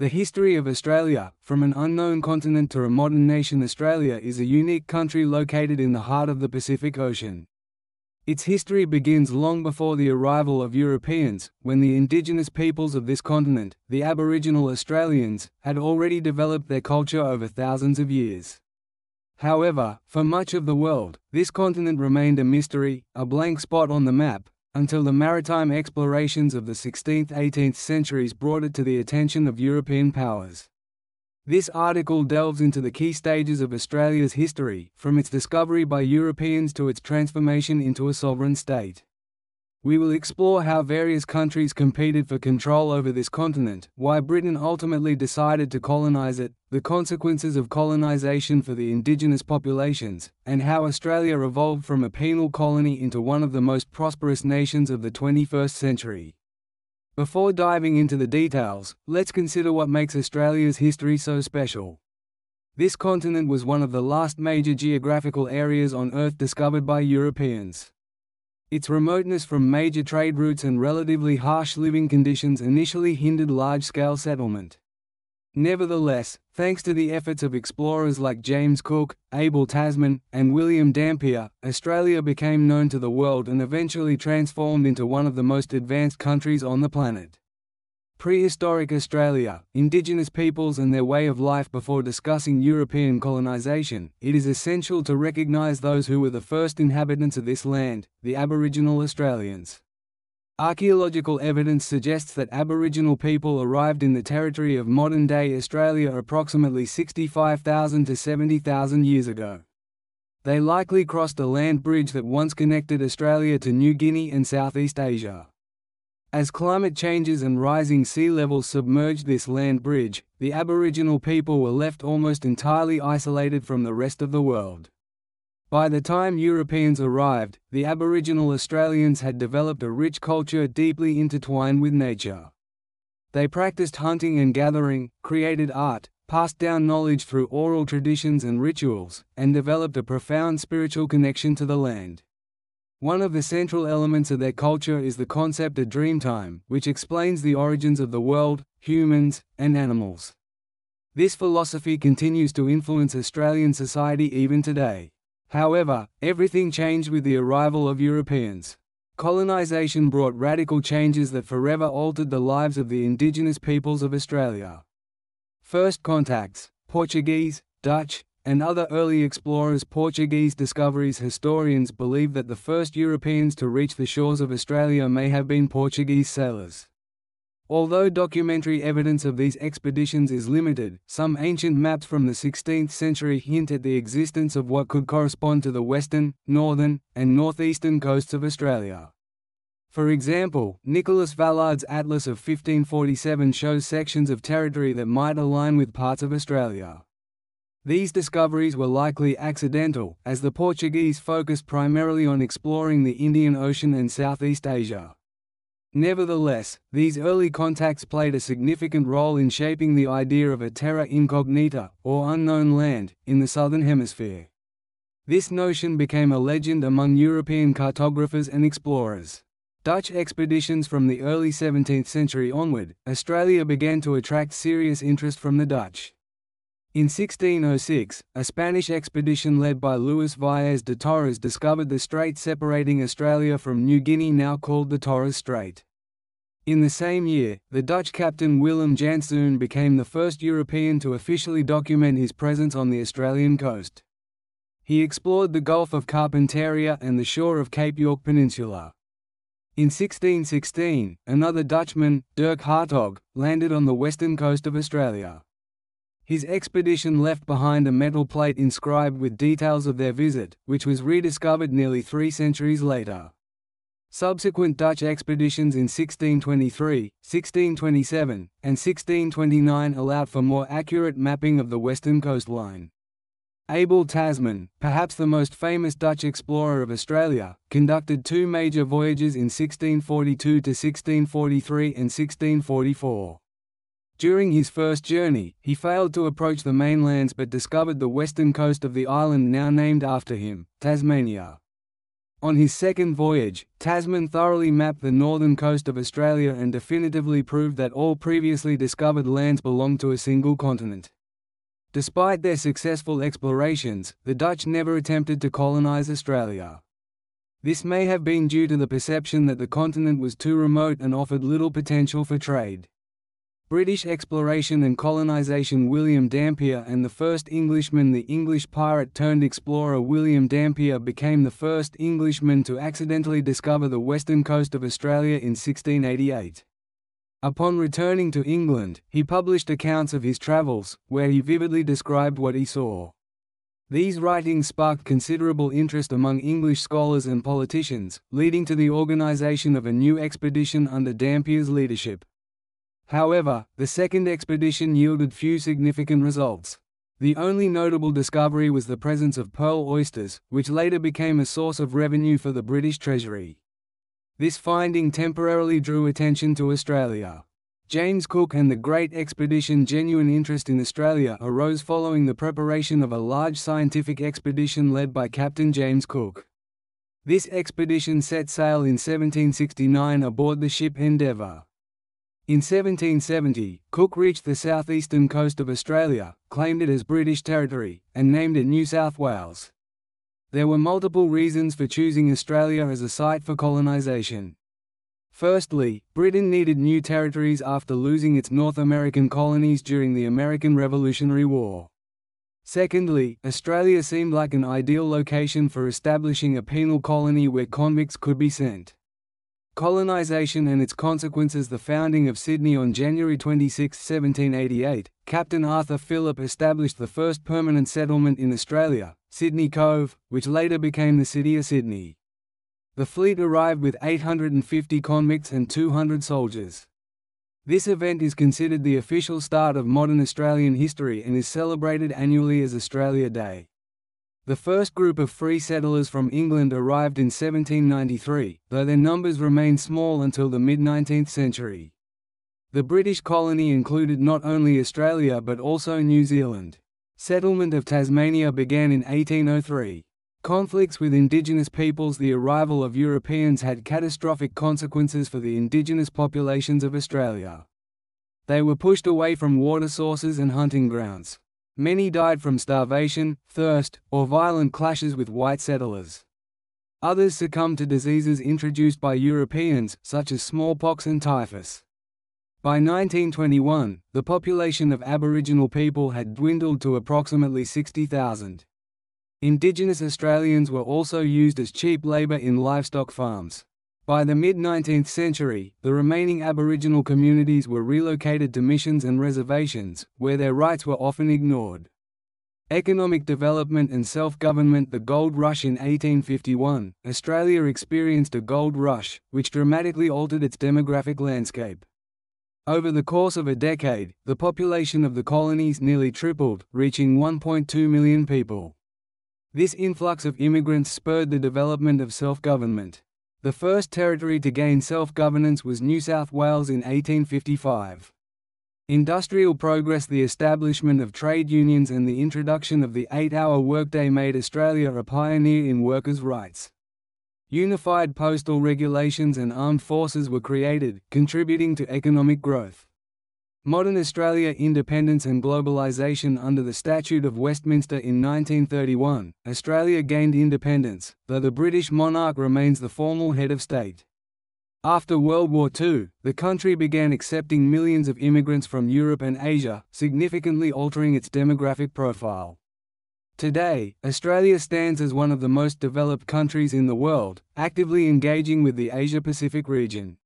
The history of Australia, from an unknown continent to a modern nation. Australia is a unique country located in the heart of the Pacific Ocean. Its history begins long before the arrival of Europeans, when the indigenous peoples of this continent, the Aboriginal Australians, had already developed their culture over thousands of years. However, for much of the world, this continent remained a mystery, a blank spot on the map, until the maritime explorations of the 16th–18th centuries brought it to the attention of European powers. This article delves into the key stages of Australia's history, from its discovery by Europeans to its transformation into a sovereign state. We will explore how various countries competed for control over this continent, why Britain ultimately decided to colonize it, the consequences of colonization for the indigenous populations, and how Australia evolved from a penal colony into one of the most prosperous nations of the 21st century. Before diving into the details, let's consider what makes Australia's history so special. This continent was one of the last major geographical areas on Earth discovered by Europeans. Its remoteness from major trade routes and relatively harsh living conditions initially hindered large-scale settlement. Nevertheless, thanks to the efforts of explorers like James Cook, Abel Tasman, and William Dampier, Australia became known to the world and eventually transformed into one of the most advanced countries on the planet. Prehistoric Australia, indigenous peoples and their way of life. Before discussing European colonization, it is essential to recognize those who were the first inhabitants of this land, the Aboriginal Australians. Archaeological evidence suggests that Aboriginal people arrived in the territory of modern-day Australia approximately 65,000 to 70,000 years ago. They likely crossed a land bridge that once connected Australia to New Guinea and Southeast Asia. As climate changes and rising sea levels submerged this land bridge, the Aboriginal people were left almost entirely isolated from the rest of the world. By the time Europeans arrived, the Aboriginal Australians had developed a rich culture deeply intertwined with nature. They practiced hunting and gathering, created art, passed down knowledge through oral traditions and rituals, and developed a profound spiritual connection to the land. One of the central elements of their culture is the concept of Dreamtime, which explains the origins of the world, humans, and animals. This philosophy continues to influence Australian society even today. However, everything changed with the arrival of Europeans. Colonization brought radical changes that forever altered the lives of the indigenous peoples of Australia. First contacts: Portuguese, Dutch, and other early explorers. Portuguese discoveries. Historians believe that the first Europeans to reach the shores of Australia may have been Portuguese sailors. Although documentary evidence of these expeditions is limited, some ancient maps from the 16th century hint at the existence of what could correspond to the western, northern, and northeastern coasts of Australia. For example, Nicholas Vallard's Atlas of 1547 shows sections of territory that might align with parts of Australia. These discoveries were likely accidental, as the Portuguese focused primarily on exploring the Indian Ocean and Southeast Asia. Nevertheless, these early contacts played a significant role in shaping the idea of a terra incognita, or unknown land, in the Southern Hemisphere. This notion became a legend among European cartographers and explorers. Dutch expeditions. From the early 17th century onward, Australia began to attract serious interest from the Dutch. In 1606, a Spanish expedition led by Luis Vaez de Torres discovered the strait separating Australia from New Guinea, now called the Torres Strait. In the same year, the Dutch captain Willem Janszoon became the first European to officially document his presence on the Australian coast. He explored the Gulf of Carpentaria and the shore of Cape York Peninsula. In 1616, another Dutchman, Dirk Hartog, landed on the western coast of Australia. His expedition left behind a metal plate inscribed with details of their visit, which was rediscovered nearly 3 centuries later. Subsequent Dutch expeditions in 1623, 1627, and 1629 allowed for more accurate mapping of the western coastline. Abel Tasman, perhaps the most famous Dutch explorer of Australia, conducted 2 major voyages in 1642 to 1643 and 1644. During his first journey, he failed to approach the mainlands but discovered the western coast of the island now named after him, Tasmania. On his second voyage, Tasman thoroughly mapped the northern coast of Australia and definitively proved that all previously discovered lands belonged to a single continent. Despite their successful explorations, the Dutch never attempted to colonize Australia. This may have been due to the perception that the continent was too remote and offered little potential for trade. British exploration and colonization William Dampier and the first Englishman, the English pirate-turned-explorer William Dampier, became the first Englishman to accidentally discover the western coast of Australia in 1688. Upon returning to England, he published accounts of his travels, where he vividly described what he saw. These writings sparked considerable interest among English scholars and politicians, leading to the organization of a new expedition under Dampier's leadership. However, the second expedition yielded few significant results. The only notable discovery was the presence of pearl oysters, which later became a source of revenue for the British Treasury. This finding temporarily drew attention to Australia. James Cook and the Great Expedition. Genuine interest in Australia arose following the preparation of a large scientific expedition led by Captain James Cook. This expedition set sail in 1769 aboard the ship Endeavour. In 1770, Cook reached the southeastern coast of Australia, claimed it as British territory, and named it New South Wales. There were multiple reasons for choosing Australia as a site for colonisation. Firstly, Britain needed new territories after losing its North American colonies during the American Revolutionary War. Secondly, Australia seemed like an ideal location for establishing a penal colony where convicts could be sent. Colonisation and its consequences. The founding of Sydney on January 26, 1788, Captain Arthur Phillip established the first permanent settlement in Australia, Sydney Cove, which later became the city of Sydney. The fleet arrived with 850 convicts and 200 soldiers. This event is considered the official start of modern Australian history and is celebrated annually as Australia Day. The first group of free settlers from England arrived in 1793, though their numbers remained small until the mid-19th century. The British colony included not only Australia but also New Zealand. Settlement of Tasmania began in 1803. Conflicts with indigenous peoples. The arrival of Europeans had catastrophic consequences for the indigenous populations of Australia. They were pushed away from water sources and hunting grounds. Many died from starvation, thirst, or violent clashes with white settlers. Others succumbed to diseases introduced by Europeans, such as smallpox and typhus. By 1921, the population of Aboriginal people had dwindled to approximately 60,000. Indigenous Australians were also used as cheap labour in livestock farms. By the mid-19th century, the remaining Aboriginal communities were relocated to missions and reservations, where their rights were often ignored. Economic development and self-government. The gold rush. In 1851, Australia experienced a gold rush, which dramatically altered its demographic landscape. Over the course of a decade, the population of the colonies nearly tripled, reaching 1.2 million people. This influx of immigrants spurred the development of self-government. The first territory to gain self-governance was New South Wales in 1855. Industrial progress. The establishment of trade unions and the introduction of the 8-hour workday made Australia a pioneer in workers' rights. Unified postal regulations and armed forces were created, contributing to economic growth. Modern Australia. Independence and globalisation. Under the Statute of Westminster in 1931, Australia gained independence, though the British monarch remains the formal head of state. After World War II, the country began accepting millions of immigrants from Europe and Asia, significantly altering its demographic profile. Today, Australia stands as one of the most developed countries in the world, actively engaging with the Asia-Pacific region.